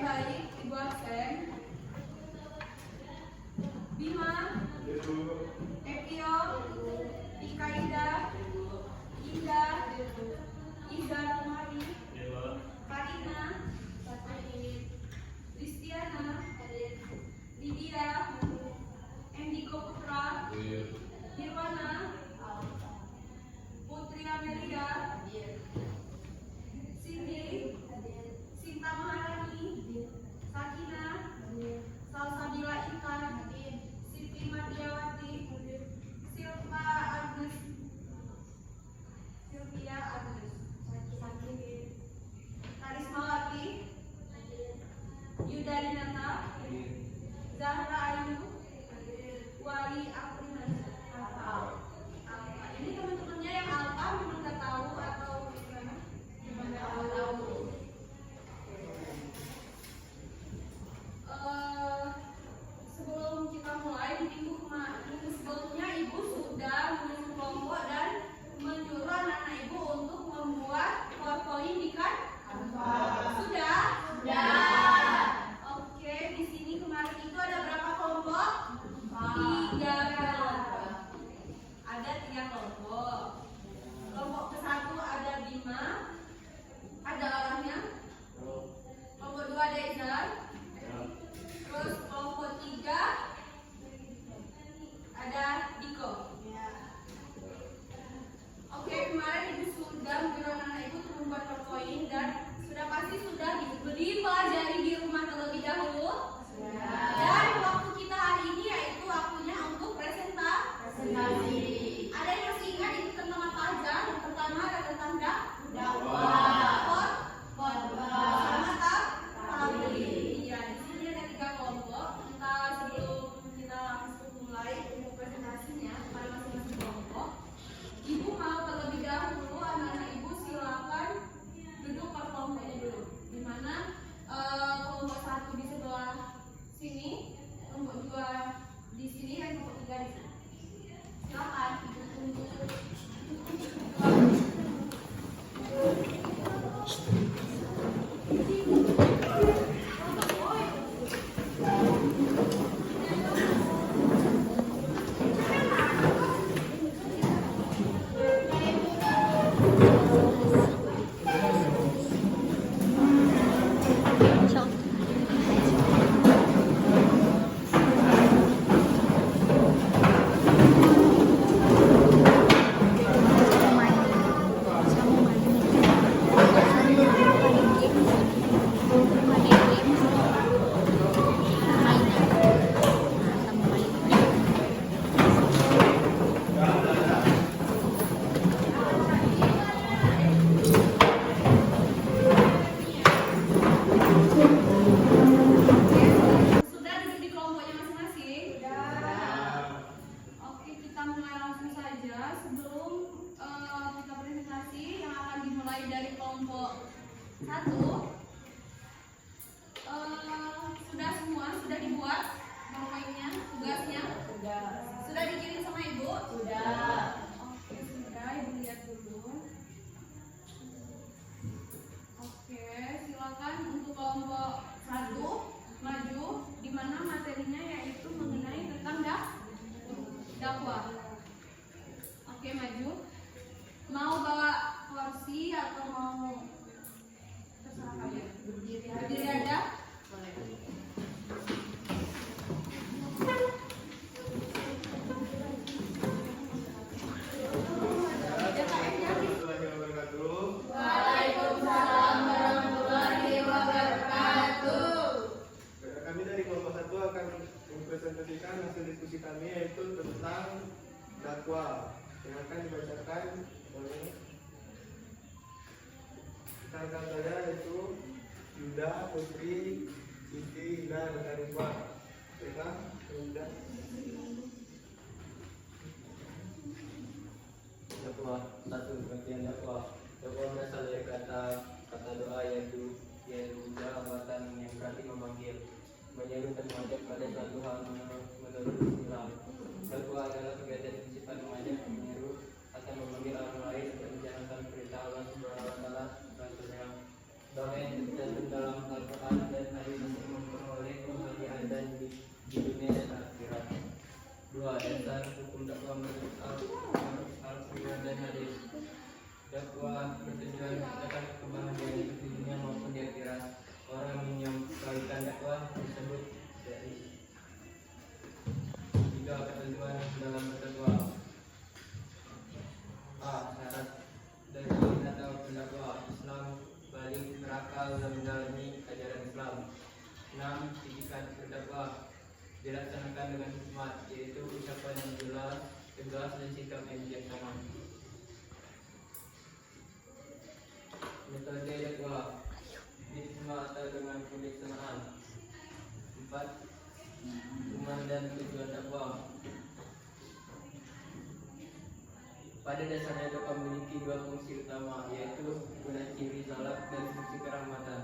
baik, Ibu absen. Bima, Epio, Ika Indah, Iza Rumari, Karina, Kristiana, Lydia, Endiko Putra, Nirwana, Putri Amelia, Cindy, Sinta Maharani, Sakina, Salsabila Intan, Siti Madiawati, Sylvia Agus, Karismawati, Yuda Dinata, Zahra Ayu, Wali Afriman. Ini teman-temannya yang alfa memang nggak tahu atau gimana? Tahu. Sebelum kita mulai di minggu sebelumnya Ibu sudah menyusun kelompok dan menyuruh anak-anak Ibu untuk membuat PowerPoint di Canva. Sudah? Sudah. Oke, di sini kemarin itu ada berapa kelompok? 3 kelompok. Ada 3 kelompok. Kelompok ke-1 ada Bima, ada orangnya. Kelompok 2 ada Izar. Terus kelompok 3 ada Diko. Oke, kemarin Ibu sudah menyuruh anak-anak Ibu untuk membuat PowerPoint dan sudah pasti sudah dipelajari di rumah terlebih dahulu. Dan waktu kita hari ini yaitu waktunya untuk presentasi. Ada yang masih ingat itu tentang apa aja? Yang pertama ada tentang dakwah, khotbah, sama iya, di sini ada 3 kelompok. Kita sebelum kita langsung mulai presentasinya pada masing-masing kelompok, Ibu mau terlebih dahulu anak-anak Ibu silakan duduk per kelompoknya dulu. Di mana kelompok 1 di sebelah sini, kelompok 2 di sini, dan kelompok 3 di sini. Silakan Ibu tunggu. Oke, maju. Mau bawa kursi atau mau terserah kalian? Berdiri aja. Waalaikumsalam warahmatullahi wabarakatuh. Kami dari kelompok 1 akan mempresentasikan hasil diskusi kami, yaitu tentang dakwah yang akan dibacakan oleh rekan saya, yaitu Yuda, Putri, Siti, Ina, dan Karisma. Baiklah, Yuda. Dakwah 1. Bagian dakwah. Dakwah berasal dari kata doa, yaitu ucapan yang berarti memanggil, menyeru dan mengajak pada suatu hal menurut Islam. Dakwah adalah kegiatan yang bersifat mengajak, menyeru, atau memanggil orang lain untuk menjalankan perintah Allah Subhanahu wa Ta'ala dan Rasulnya. Doa yang tercantum dalam Al-Quran dan hadis keenam, didikan terdakwa dilaksanakan dengan hikmat, yaitu ucapan yang jelas, tegas dan sikap yang bijaksana. Metode dakwa diterima atau dengan kebijaksanaan. 4. Tujuan dan tujuan dakwa. Pada dasarnya dakwa memiliki dua fungsi utama, yaitu guna ciri salaf dan fungsi kerahmatan.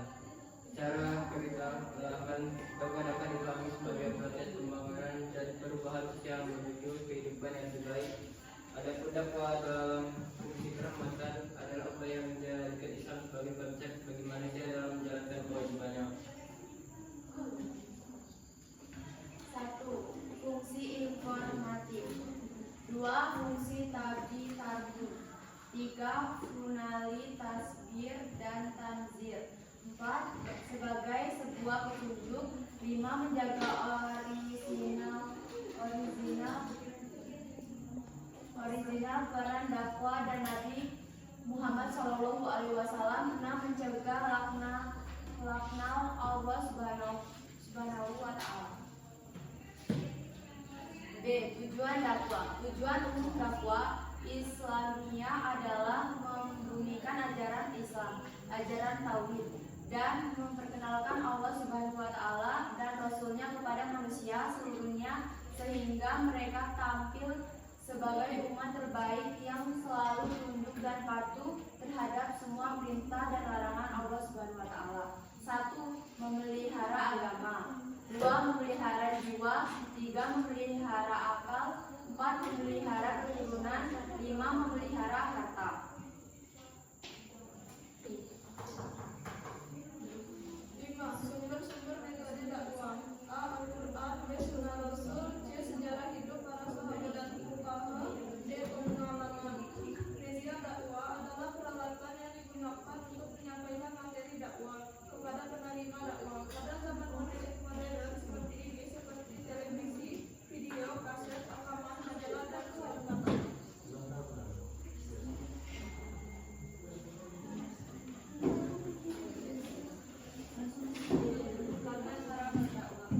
Cara perintah dakwa dapat dipahami sebagai proses pembangunan dan perubahan sosial menuju kehidupan yang lebih baik. Adapun dakwa dalam fungsi kerahmatan adalah upaya menjadikan Islam sebagai konsep bagi manusia dalam menjalankan kewajibannya. 1. Fungsi informatif. 2. Fungsi tarbi-tarbu. 3. Funali tasbir dan tanzir. 4. Sebagai sebuah petunjuk. 5. Menjaga original peran dakwah dan Nabi Muhammad SAW. 6. Mencegah laknat Allah Subhanahu wa Ta'ala. B. Tujuan dakwah. Tujuan umum dakwah Islamiyah adalah membumikan ajaran Islam, ajaran tauhid, dan memperkenalkan Allah Subhanahu wa Ta'ala dan Rasulnya kepada manusia seluruhnya, sehingga mereka tampil sebagai umat terbaik yang selalu tunduk dan patuh terhadap semua perintah dan larangan Allah Subhanahu wa Ta'ala. 1. Memelihara agama. 2. Memelihara jiwa. 3. Memelihara akal. 4. Memelihara keturunan. 5. Memelihara harta. 5. Sumber-sumber metode dakwah. A. Al-Quran. B. Sunnah Rasul. C. Sejarah hidup para sahabat dan fuqaha. D. Pengalaman. Media dakwah adalah peralatan yang digunakan untuk menyampaikan materi dakwah kepada penerima dakwah. Pada zaman modern seperti ini, seperti televisi, video, kaset, rekaman, majalah, dan sebagainya. Tata cara berdakwah.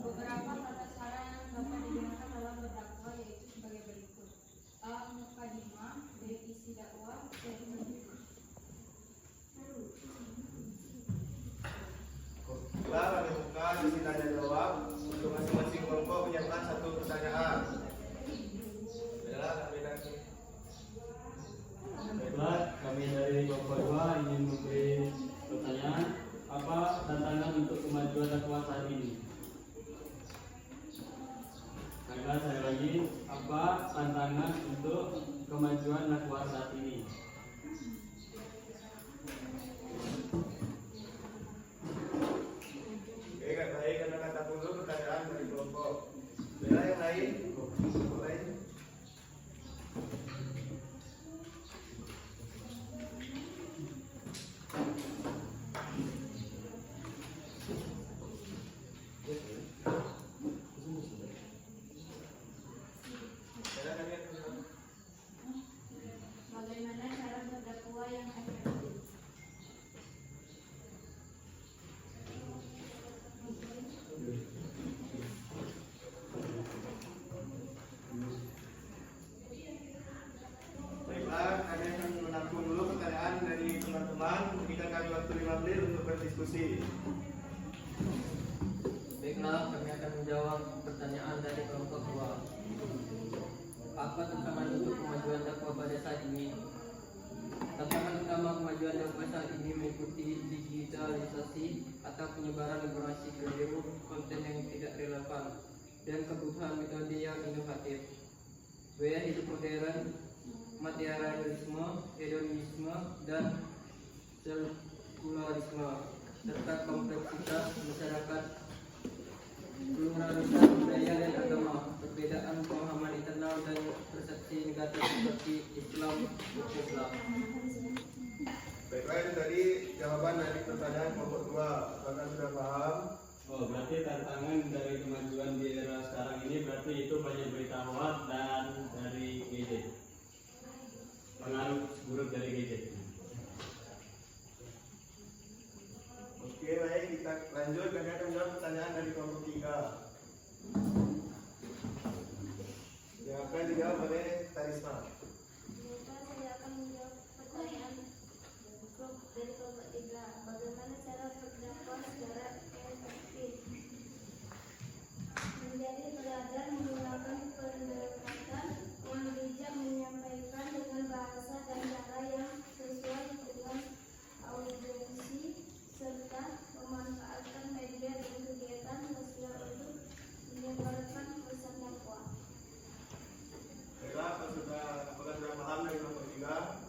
Beberapa tata cara yang dapat digunakan dalam berdakwah yaitu sebagai berikut. A. Mukadimah. B. Isi dakwah. C. Kami buka sesi tanya jawab untuk masing-masing kelompok menyiapkan satu pertanyaan. Baiklah, kami dari kelompok 2 ingin memberi pertanyaan, apa tantangan untuk kemajuan dakwah saat ini? Baiklah, saya lagi, apa tantangan untuk kemajuan dakwah saat ini? Oke, baik, karena kata dulu pertanyaan dari kelompok. Bella yang lain, boleh. Bella, kalian dulu. Bagaimana cara berdakwah yang efektif? Baiklah, kami akan menampung dulu pertanyaan dari teman-teman. Berikan kami waktu 5 menit untuk berdiskusi. Baiklah, kami akan menjawab pertanyaan dari kelompok 2. Apa tantangan untuk kemajuan dakwah pada saat ini? Tantangan utama kemajuan dakwah saat ini meliputi digitalisasi atau penyebaran informasi keliru, konten yang tidak relevan, dan kebutuhan metode yang inovatif. Gaya hidup modern, materialisme, hedonisme, dan sekularisme, serta kompleksitas masyarakat, pluralitas budaya dan agama, perbedaan pemahaman internal dan persepsi negatif seperti Islam. Baiklah, itu tadi jawaban dari pertanyaan kelompok 2. Apakah sudah paham? Oh, berarti tantangan dari kemajuan di era sekarang ini berarti itu banyak berita hoax dan dari gadget, pengaruh buruk dari gadget. Oke, baik, kita lanjut. Kami akan menjawab pertanyaan dari kelompok 3. Yang akan dijawab oleh Karisma. Saya akan menjawab pertanyaan dari kelompok 3. Bagaimana cara berdakwah secara efektif? Menjadi teladan menggunakan pendekatan yang bijak, menyampaikan dengan bahasa dan cara yang sesuai dengan audiensi, serta memanfaatkan media dan kegiatan sosial untuk menyebarkan pesan dakwah. Baiklah, apakah sudah paham dari kelompok 3?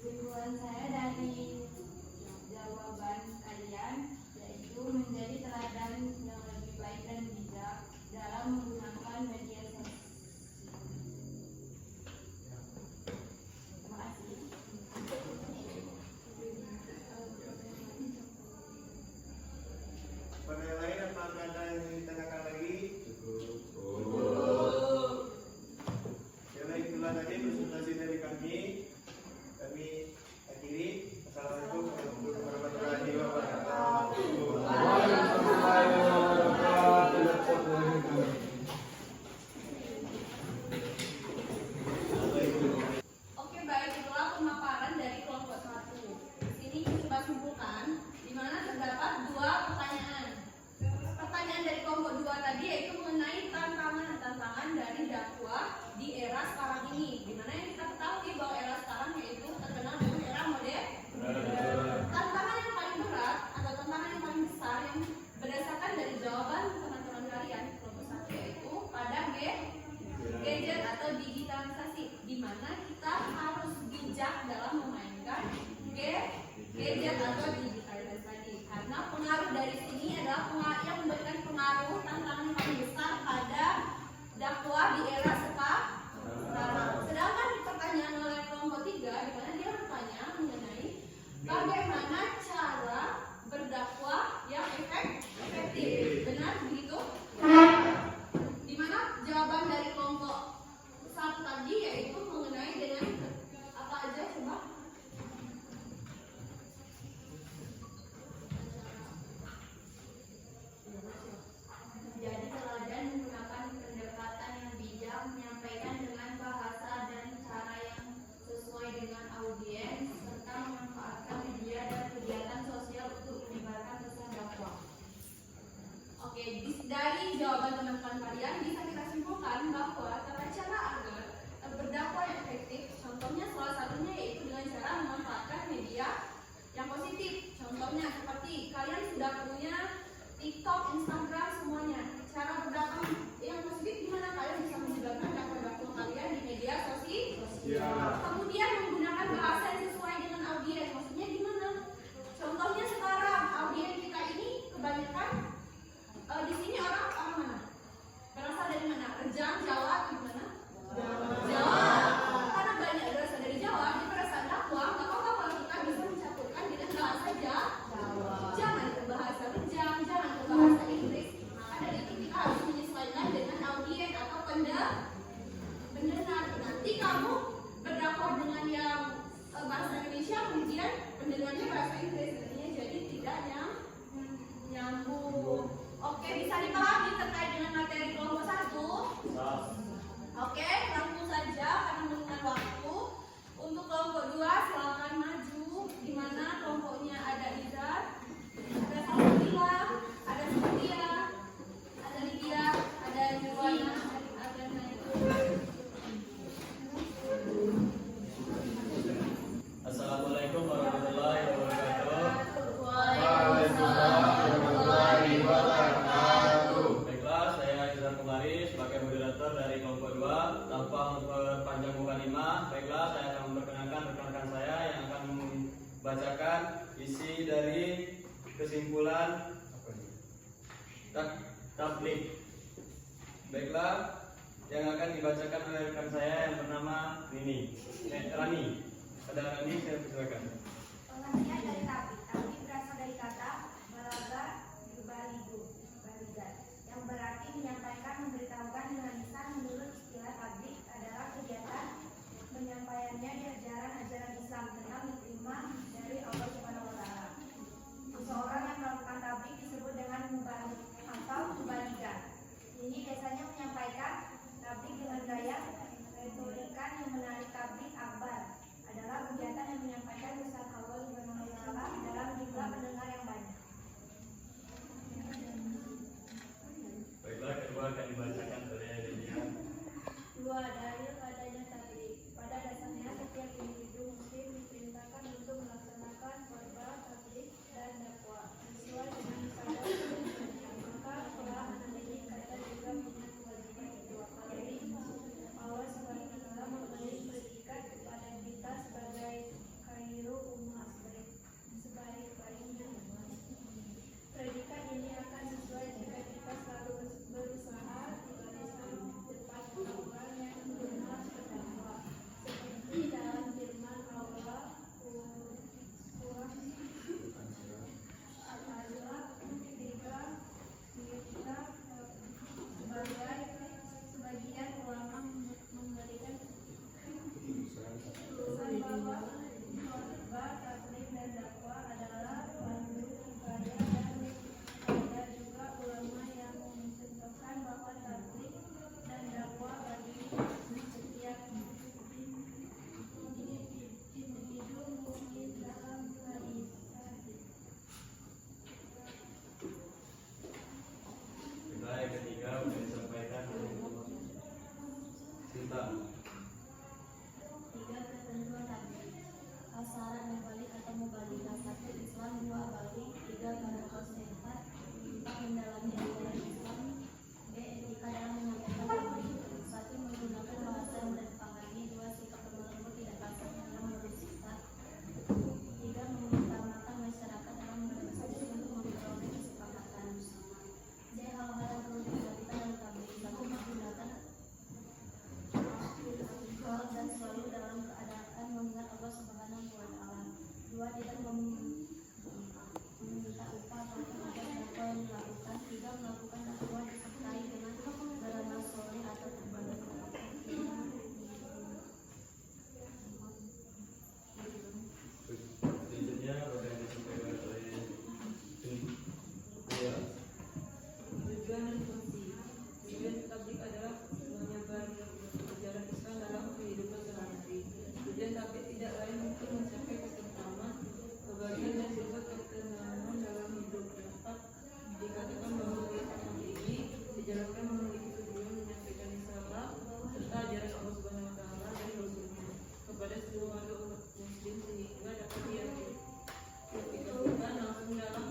Kesimpulan saya dari jawaban kalian yaitu menjadi teladan yang lebih baik dan bijak dalam menggunakan media sosial. Terima kasih. Pada yang lain apakah ada yang ingin ditanyakan lagi? Karena itulah tadi presentasi dari kami. Kami akhiri. Assalamualaikum warahmatullahi wabarakatuh. Oke, baik, itulah pemaparan dari kelompok 1. Di sini kita coba simpulkan di mana terdapat 2 pertanyaan. Pertanyaan dari kelompok 2 tadi yaitu mengenai tantangan dari dakwah di era sekarang ini. Di mana yang kita ketahui bahwa era sekarang yaitu terkenal dengan era modern. Tantangan yang paling berat atau tantangan yang paling besar yang berdasarkan dari jawaban teman-teman kalian kelompok 1 yaitu pada gadget atau digitalisasi, di mana kita harus bijak dalam memainkan gadget atau digitalisasi tadi. Karena pengaruh dari sini adalah pengaruh yang memberikan pengaruh tantangan paling besar pada dakwah di era sekarang. Sedangkan pertanyaan oleh kelompok 3 di mana dia bertanya mengenai bagaimana cara berdakwah yang efektif. Benar begitu? Di mana jawaban dari kelompok 1 tadi yaitu mengenai dengan apa aja coba? Jadi teladan menggunakan pendekatan yang bijak, menyampaikan dengan bahasa dan cara yang sesuai dengan audiens, serta memanfaatkan media dan kegiatan sosial untuk menyebarkan pesan dakwah. Oke, dari jawaban teman-teman kalian bisa kita simpulkan bahwa tata cara agar berdakwah yang efektif, contohnya salah satunya yaitu dengan cara memanfaatkan media yang positif. Contohnya seperti kalian sudah punya TikTok, Instagram, semuanya. Cara berdakwah yang positif gimana kalian bisa menyebarkan dakwah-dakwah kalian di media sosial. Kemudian menggunakan bahasa yang sesuai dengan audiens. Maksudnya gimana? Contohnya sekarang audiens kita ini kebanyakan di sini orang mana? Berasal dari mana? Rejang, Jawa, gimana? Jawa. Karena banyak berasal dari Jawa, dia berasal dakwah. Gak apa-apa kalau kita bisa mencampurkan dengan bahasa Jawa. Jangan ke bahasa Rejang, jangan ke bahasa Inggris. Maka dari itu kita harus menyesuaikan dengan audiens atau pendengar. Nanti kamu berdakwah dengan yang bahasa Indonesia, kemudian pendengarnya bahasa Inggris, artinya jadi tidak nyambung. Oke, bisa dipahami terkait dengan materi kelompok 1? Oke, langsung saja karena mengingat waktu. Untuk kelompok 2 silakan maju. Di mana kelompoknya ada Izar, ada Salsabila, ada Sophia, ada Lydia, ada Yuwana, ada Naikul. Assalamualaikum warahmatullahi wabarakatuh. Waalaikumsalam warahmatullahi wabarakatuh. Baiklah, saya Izar Kumari sebagai moderator dari kelompok 2. Tanpa memperpanjang mukadimah, baiklah saya akan memperkenalkan rekan-rekan saya yang akan membacakan isi dari kesimpulan tablik. Baiklah, yang akan dibacakan oleh rekan saya yang bernama Rani. Ada Rani, saya persilakan. Pengertian dari tablik. Tablik berasal dari kata balaga baligan, yang berarti menyampaikan, memberitahukan dengan lisan. Menurut istilah tablik adalah kegiatan penyampaiannya di ajaran-ajaran Islam tentang diterima Dua, tidak meminta upah atau tugas dakwah yang dilakukan. Tiga, melakukan dakwah disertai dengan beramal soleh atau beribadah kepada Allah. Selanjutnya apa yang disampaikan oleh ya. Tujuan dan fungsi. Tujuan tablik adalah menyebar ajaran Islam dalam kehidupan sehari-hari. Tujuan tablik tidak lain untuk mencapai ketentraman, kebahagiaan dan juga ketenangan dalam hidup. Dapat dikatakan bahwa kegiatan ini dijalankan memiliki tujuan menyampaikan risalah serta ajaran Allah Subhanahu Wa Taala dan Rasulnya kepada seluruh warga umat Muslim sehingga dapat diaplikasikan langsung dalam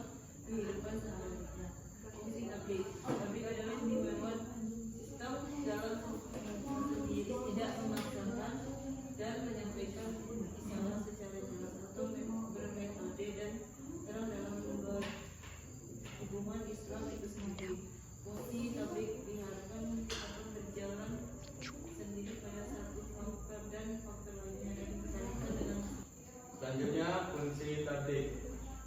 kehidupan sehari-hari. Fungsi tablik. Tablik adalah istimewa sistem dalam sendiri tidak memaksakan dan menyampaikan risalah secara jelas atau bermetode dan terang dalam hubungan Islam itu sendiri. Fungsi tablik diharapkan akan berjalan sendiri pada satu faktor dan faktor lainnya dan dikaitan dengan. Selanjutnya fungsi tablik.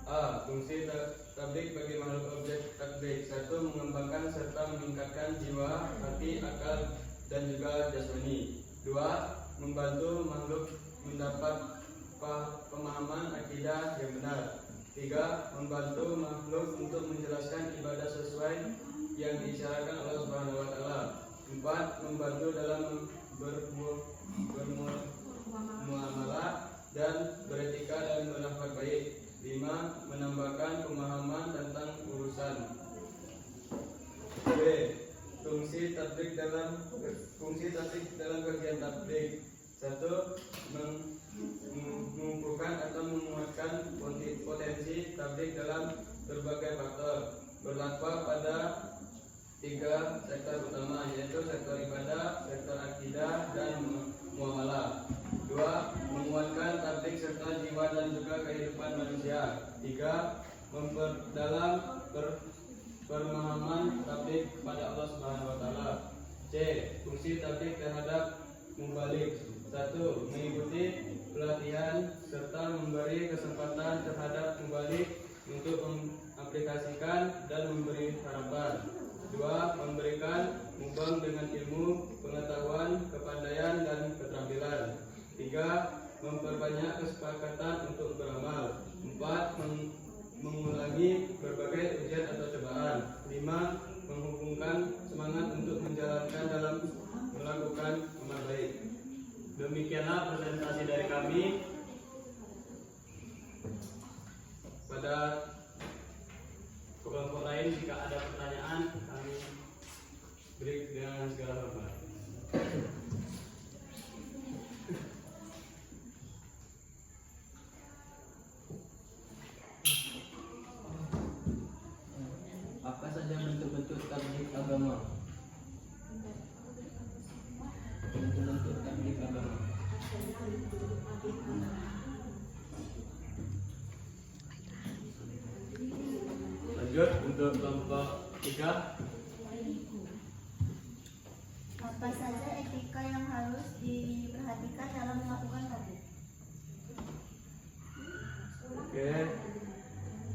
A. Fungsi tablik bagi makhluk objek tablik. 1. Mengembangkan serta meningkatkan jiwa, hati, akal, dan juga jasmani. 2. Membantu makhluk mendapat pemahaman akidah yang benar. 3. Membantu makhluk untuk menjelaskan ibadah sesuai yang diisyaratkan Allah Subhanahu Wa Taala. 4. Membantu dalam bermuamalah dan beretika dan berakhlak baik. 5. Menambahkan pemahaman tentang urusan. B. Fungsi tablik dalam kegiatan tablik. 1. Mengumpulkan atau menguatkan potensi tablik dalam berbagai faktor. Berdakwah pada 3 sektor utama, yaitu sektor ibadah, sektor akidah, dan muamalah. 2. Menguatkan tablik serta jiwa dan juga kehidupan manusia. 3. Memperdalam pemahaman tablik kepada Allah Subhanahu Wa Taala. C. Fungsi tablik terhadap mubalik. 1. Mengikuti pelatihan serta memberi kesempatan terhadap mubalik untuk mengaplikasikan dan memberi harapan. 2. Memberikan mubang dengan ilmu, pengetahuan, kepandaian, dan keterampilan. 3. Memperbanyak kesepakatan untuk beramal. 4. Mengulangi berbagai ujian atau cobaan. 5. Menghubungkan semangat untuk menjalankan dalam melakukan amal baik. Demikianlah presentasi dari kami. Pada kelompok lain jika ada pertanyaan kami beri dengan segala hormat. Apa saja bentuk-bentuk tablik agama? Bentuk-bentuk tablik agama. Lanjut untuk kelompok 3. Apa saja etika yang harus diperhatikan dalam melakukan tablik? Oke,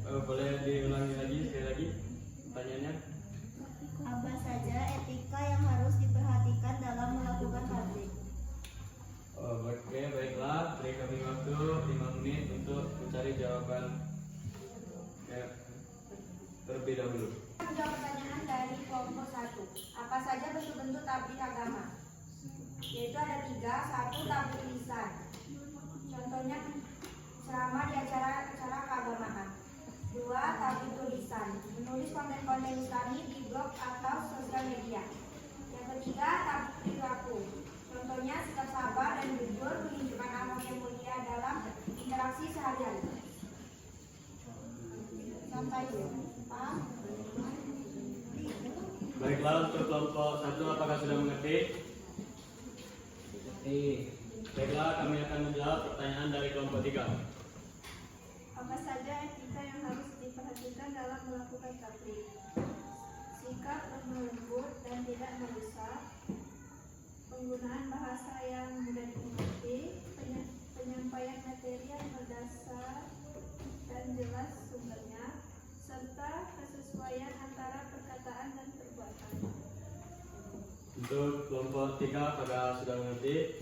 boleh diulangi lagi sekali lagi pertanyaannya. Apa saja etika yang harus diperhatikan dalam melakukan tablik? Oke, baiklah, beri kami waktu 5 menit untuk mencari jawaban terlebih dahulu. Jawab pertanyaan dari kelompok 1. Apa saja bentuk-bentuk tablik agama? Yaitu ada 3. 1. Tablik lisan. Contohnya ceramah di acara-acara keagamaan. 2. Tablik tulisan. Menulis konten-konten Islami di blog atau sosial media. Yang ketiga, tablik perilaku. Contohnya sikap sabar dan jujur, menunjukkan akhlak yang mulia dalam interaksi sehari-hari. Sampai jumpa. Baiklah, untuk kelompok 1 apakah sudah mengerti? Baiklah, kami akan menjawab pertanyaan dari kelompok 3. Apa saja etika yang harus diperhatikan dalam melakukan tablik? Sikap lembut dan tidak merusak, penggunaan bahasa yang mudah dimengerti, penyampaian materi yang berdasar kelompok 3 pada sudah mengerti?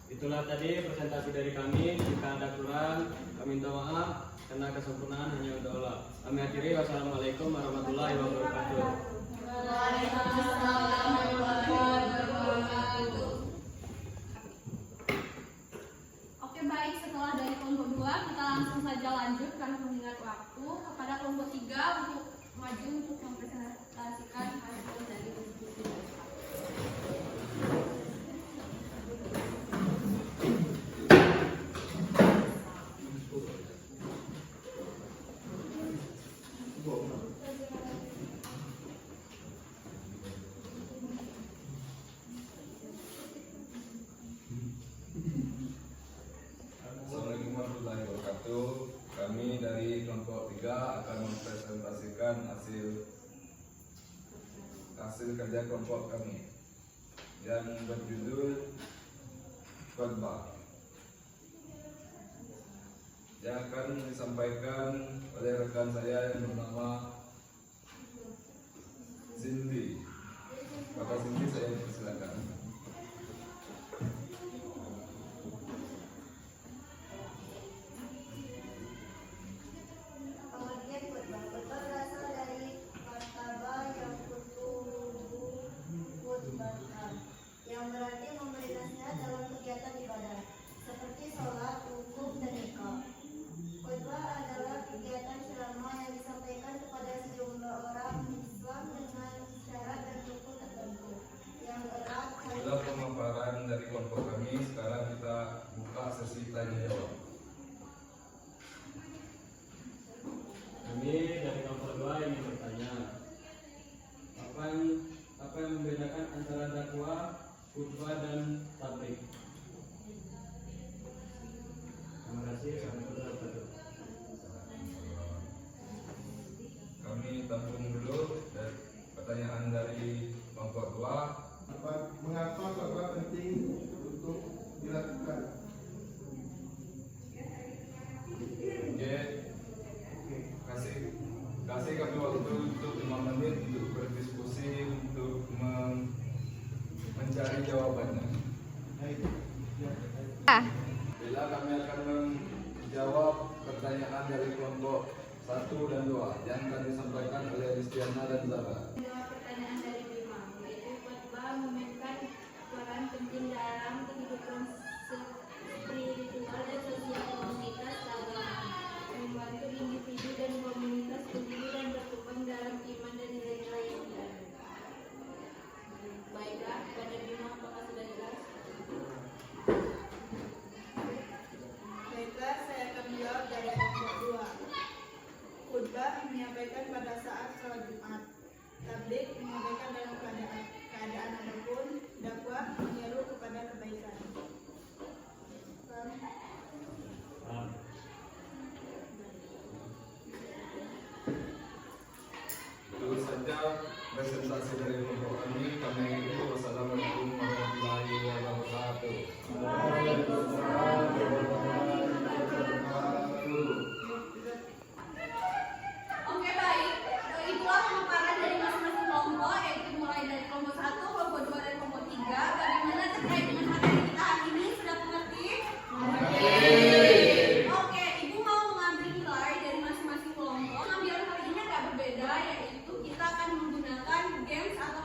Itulah tadi presentasi dari kami. Jika ada kurang, kami minta maaf karena kesempurnaan hanya untuk Allah. Kami akhiri. Wassalamualaikum warahmatullahi wabarakatuh. Waalaikumsalam warahmatullahi wabarakatuh. Oke baik, setelah dari kelompok 2 kita langsung saja lanjut karena mengingat waktu kepada kelompok 3 untuk maju untuk mempresentasikan hasil dari diskusi. Assalamualaikum warahmatullahi wabarakatuh. Kami dari kelompok 3 akan mempresentasikan hasil kerja kelompok kami yang berjudul khotbah, yang akan disampaikan oleh rekan saya yang bernama Cindy. Bapak Cindy, saya persilakan. Pengertian khotbah. Khotbah berasal dari kata yang khutbah, yang berarti memberi nasihat dalam kegiatan ibadah, seperti sholat, wukuf, dan nikah. Khotbah adalah kegiatan ceramah yang disampaikan kepada sejumlah orang Islam dengan syarat dan rukun tertentu yang erat. Itulah pemaparan dari kelompok kami. Sekarang kita buka sesi tanya jawab. Kami dari kelompok 2 ingin bertanya, apa yang membedakan antara dakwah, khutbah, dan tabligh? Terima kasih. Kami tampung dulu dari pertanyaan dari kelompok 2. Mengapa khotbah penting untuk dilakukan? Oke, kasih kami waktu untuk 5 menit untuk berdiskusi untuk mencari jawabannya. Bila kami akan menjawab pertanyaan dari kelompok 1 dan 2 yang akan disampaikan oleh Ristiana dan Zara. Menjawab pertanyaan dari Bima, yaitu khotbah memainkan peran penting dalam kehidupan spiritual dan sosial komunitas keagamaan, membantu individu dan komunitas tumbuh dan berkembang dalam iman dan nilai-nilai yang benar. Baiklah, pada Bima apakah sudah jelas? Baiklah, saya akan menjawab dari kelompok 2. Khutbah menyampaikan pada saat sholat Jumat. Tabligh menyampaikan dalam keadaan apapun. Dakwah menyeru kepada kebaikan. Itu saja presentasi dari kelompok kami. Kami itu wassalamualaikum warahmatullahi wabarakatuh. Oke baik, itulah pemaparan dari masing-masing kelompok, yaitu mulai dari kelompok 1, kelompok 2, dan kelompok 3. Bagaimana terkait dengan materi kita hari ini? Sudah mengerti? Oke, Ibu mau mengambil nilai dari masing-masing kelompok. Pengambilan kali ini agak berbeda, yaitu kita akan menggunakan games atau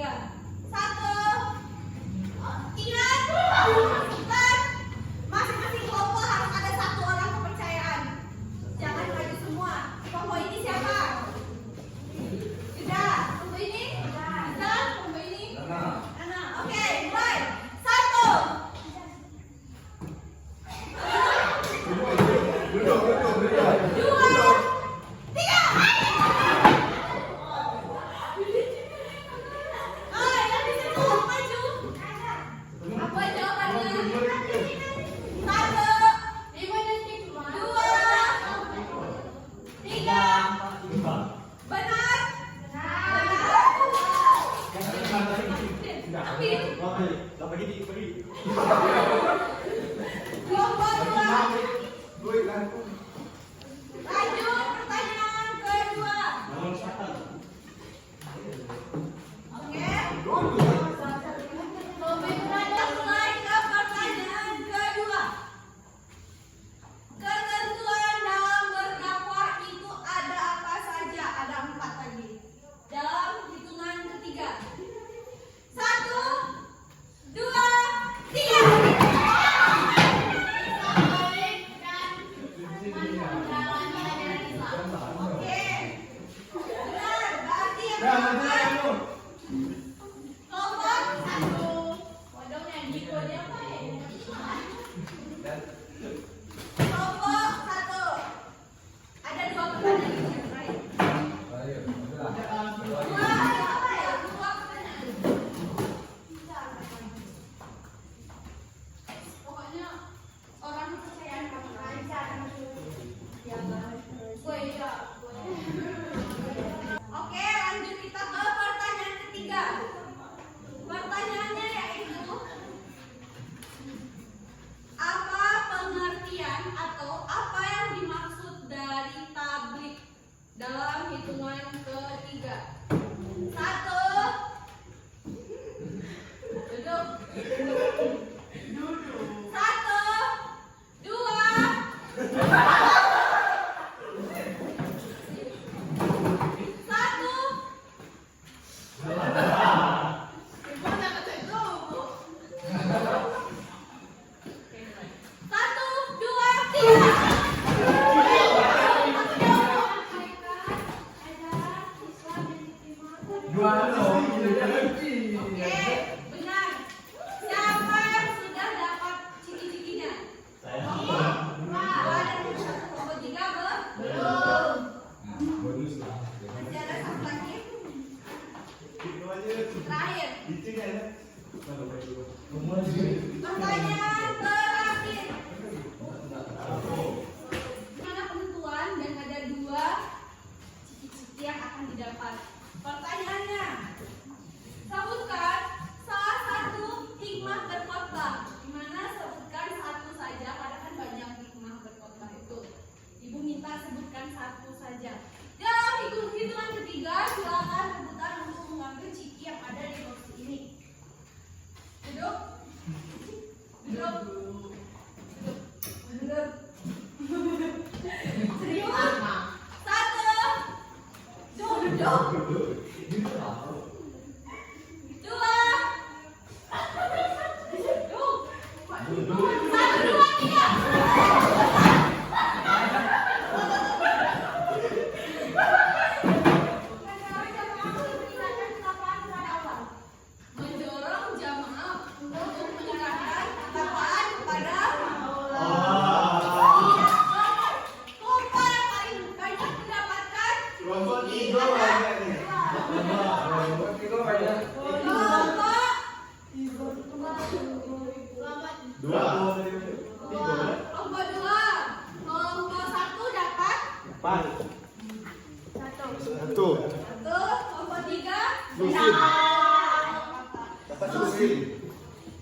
ketiga. 1. Ingat, masukkan masing-masing kelompok harus ada 1 orang kepercayaan. Jangan maju semua. Kelompok ini siapa? Sudah. Kelompok ini? Sudah. Kelompok ini? Nana. Oke, mulai. 1. Duduk. 2. 3. Yang di situ maju. Apa jawabannya? 1. 2. 3. Benar. Tapi kelompok 2. Lanjut pertanyaan kedua. Oke. Kita mulai ke pertanyaan kedua. Ketentuan dalam berdakwah itu ada apa saja? Ada 4 tadi. Dalam hitungan ketiga. 1, 2, 3. Oke. Benar, berarti yang kelompok 1. Waduh, yang dikode apa ya? Kelompok 1. Ada 2 pertanyaan yang lain. 2 ada apa ya? 2 pertanyaan. Pokoknya orang kepercayaan kamu lancar. Ya, Oke, lanjut kita ke pertanyaan ketiga. Pertanyaannya yaitu apa pengertian atau apa yang dimaksud dari tablik dalam hitungan ketiga? 1. Duduk. 1, 2. 1 saja. Dalam hitungan ketiga, silakan rebutan untuk mengambil ciki yang ada di box ini. Duduk. Duduk. Duduk. Serius? 1. Duduk. 2. Duduk. 1, 2, 3.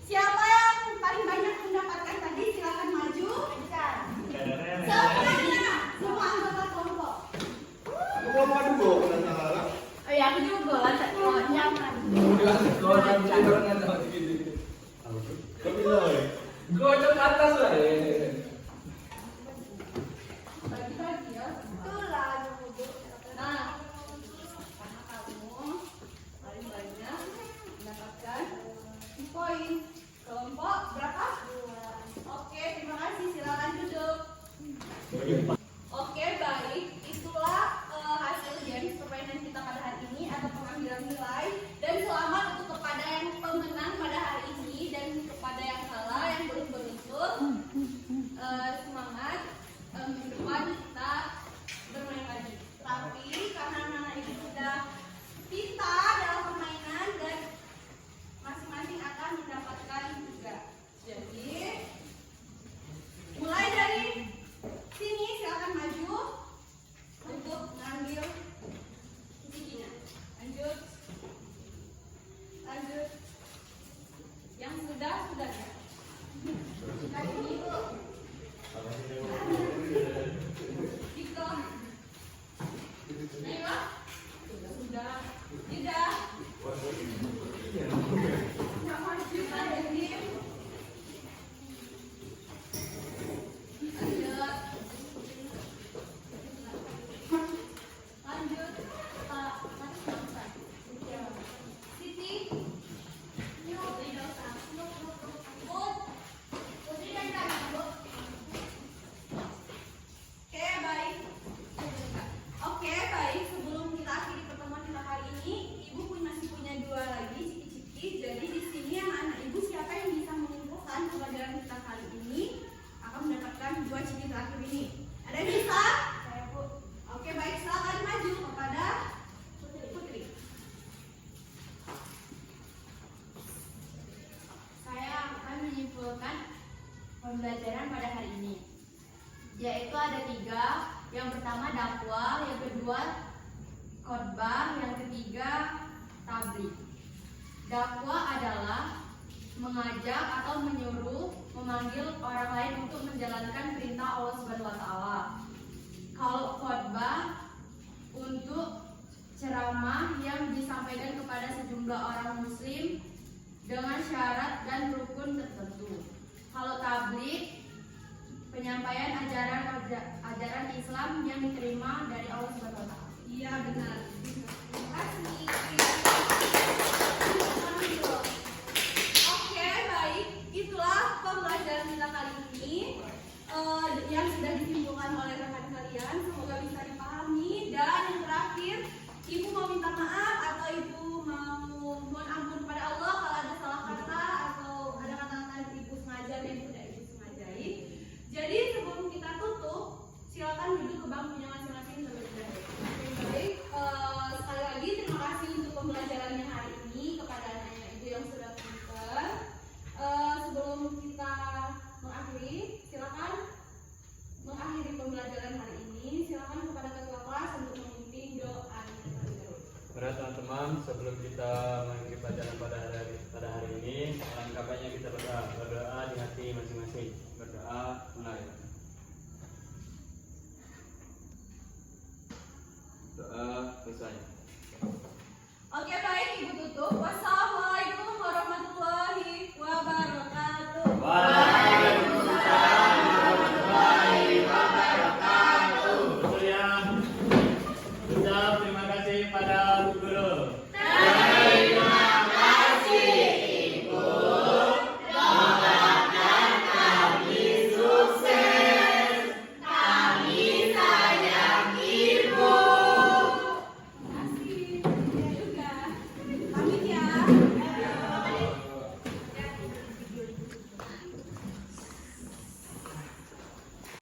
Siapa yang paling banyak mendapatkan tadi silakan maju. Semuanya, semua anggota kelompok. Kelompok dulu, salah. Oh ya, aku juga lanjut nyaman. Gocok atas lah. Bagi-bagi ya. Itulah yang nah, karena kamu paling banyak nilai dan selamat untuk kepada yang pemenang pada hari ini dan kepada yang kalah yang belum berunsur. Semangat, minggu depan kita bermain lagi. Tapi karena anak-anak ini sudah pintar dalam permainan dan masing-masing akan mendapatkan juga. Jadi mulai dari sini silakan maju untuk mengambil kuncinya. Lanjut. Yang sudah ya. Kali ini Bu. Diko. Ayo. Sudah. Tidak. Yang maju lagi. Lanjut Pak Mas. Siti. Putri dan Kak, Bu. Oke, baik. Sebelum kita akhiri pertemuan kita kali ini, Ibu masih punya dua lagi ciki-ciki. Jadi di sini anak-anak Ibu siapa yang bisa menyimpulkan pelajaran kita kali ini akan mendapatkan dua ciki terakhir ini. Ada yang bisa? Saya, Bu. Oke, baik. Silakan maju kepada Putri. Saya akan menyimpulkan pembelajaran pada hari ini, yaitu ada 3. Yang pertama dakwah, yang kedua khotbah, yang ketiga tabligh. Dakwah adalah mengajak atau menyuruh, memanggil orang lain untuk menjalankan perintah Allah Subhanahu wa taala. Kalau khotbah untuk ceramah yang disampaikan kepada sejumlah orang muslim dengan syarat dan rukun tertentu. Kalau tabligh, penyampaian ajaran Islam yang diterima dari Allah Subhanahu wa taala. Iya, benar. Terima kasih. Oke, baik. Itulah pembelajaran kita kali ini yang sudah disimpulkan oleh rekan kalian. Semoga bisa dipahami. Dan yang terakhir, Ibu mau minta maaf atau Ibu mau mohon ampun pada Allah kalau ada salah kata atau ada kata-kata yang Ibu sengaja dan tidak Ibu sengajai. Jadi sebelum kita tutup, silakan duduk ke bangkunya masing-masing terlebih dahulu. Baik, sekali lagi terima kasih untuk pembelajarannya hari ini kepada anak-anak Ibu yang sudah pintar. Sebelum kita mengakhiri, silakan mengakhiri pembelajaran hari ini. Silakan kepada ketua kelas untuk memimpin doa terlebih dahulu. Para teman-teman, sebelum kita mengakhiri pelajaran pada hari ini, alangkah baiknya kita berdoa di hati masing-masing. Berdoa mulai. Doa selesai.